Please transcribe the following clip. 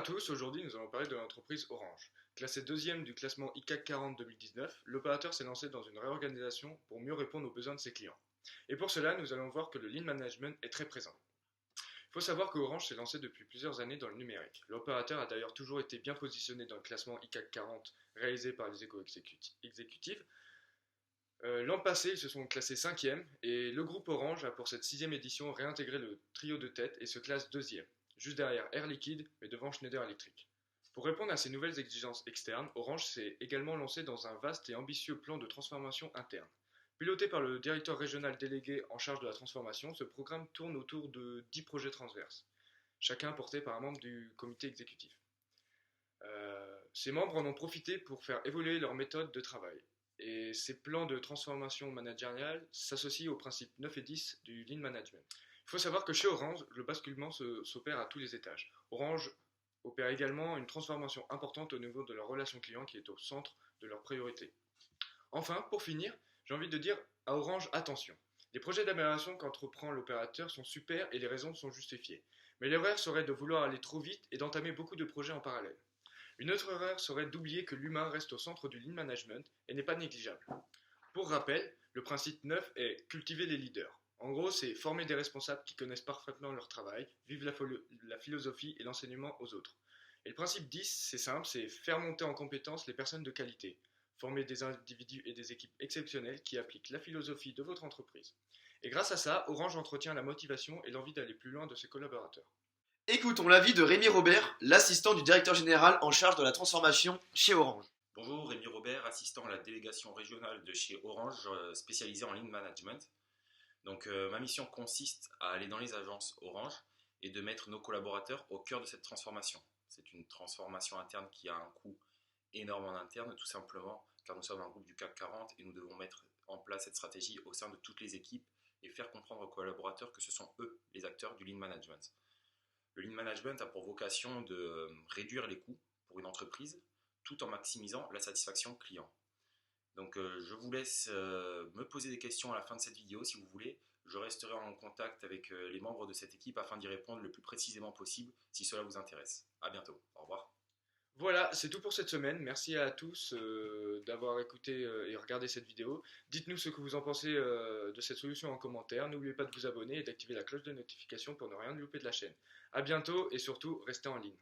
tous, aujourd'hui nous allons parler de l'entreprise Orange. Classé deuxième du classement ICAC 40 2019, l'opérateur s'est lancé dans une réorganisation pour mieux répondre aux besoins de ses clients. Et pour cela, nous allons voir que le lean management est très présent. Il faut savoir que Orange s'est lancé depuis plusieurs années dans le numérique. L'opérateur a d'ailleurs toujours été bien positionné dans le classement ICAC 40 réalisé par les éco-exécutives. L'an passé, ils se sont classés 5e et le groupe Orange a pour cette 6e édition réintégré le trio de tête et se classe 2e, juste derrière Air Liquide mais devant Schneider Electric. Pour répondre à ces nouvelles exigences externes, Orange s'est également lancé dans un vaste et ambitieux plan de transformation interne. Piloté par le directeur régional délégué en charge de la transformation, ce programme tourne autour de 10 projets transverses, chacun porté par un membre du comité exécutif. Ces membres en ont profité pour faire évoluer leur méthode de travail. Et ces plans de transformation managériale s'associent aux principes 9 et 10 du Lean Management. Il faut savoir que chez Orange, le basculement s'opère à tous les étages. Orange opère également une transformation importante au niveau de leur relation client qui est au centre de leurs priorités. Enfin, pour finir, j'ai envie de dire à Orange, attention. Les projets d'amélioration qu'entreprend l'opérateur sont super et les raisons sont justifiées. Mais l'erreur serait de vouloir aller trop vite et d'entamer beaucoup de projets en parallèle. Une autre erreur serait d'oublier que l'humain reste au centre du lean management et n'est pas négligeable. Pour rappel, le principe 9 est cultiver les leaders. En gros, c'est former des responsables qui connaissent parfaitement leur travail, vivent la philosophie et l'enseignement aux autres. Et le principe 10, c'est simple, c'est faire monter en compétence les personnes de qualité, former des individus et des équipes exceptionnelles qui appliquent la philosophie de votre entreprise. Et grâce à ça, Orange entretient la motivation et l'envie d'aller plus loin de ses collaborateurs. Écoutons l'avis de Rémi Robert, l'assistant du directeur général en charge de la transformation chez Orange. Bonjour, Rémi Robert, assistant à la délégation régionale de chez Orange, spécialisé en lean management. Donc, ma mission consiste à aller dans les agences Orange et de mettre nos collaborateurs au cœur de cette transformation. C'est une transformation interne qui a un coût énorme en interne, tout simplement car nous sommes un groupe du CAC 40 et nous devons mettre en place cette stratégie au sein de toutes les équipes et faire comprendre aux collaborateurs que ce sont eux les acteurs du lean management. Le lean management a pour vocation de réduire les coûts pour une entreprise tout en maximisant la satisfaction client. Donc je vous laisse me poser des questions à la fin de cette vidéo si vous voulez. Je resterai en contact avec les membres de cette équipe afin d'y répondre le plus précisément possible si cela vous intéresse. A bientôt, au revoir. Voilà, c'est tout pour cette semaine. Merci à tous d'avoir écouté et regardé cette vidéo. Dites-nous ce que vous en pensez de cette solution en commentaire. N'oubliez pas de vous abonner et d'activer la cloche de notification pour ne rien louper de la chaîne. A bientôt et surtout, restez en ligne.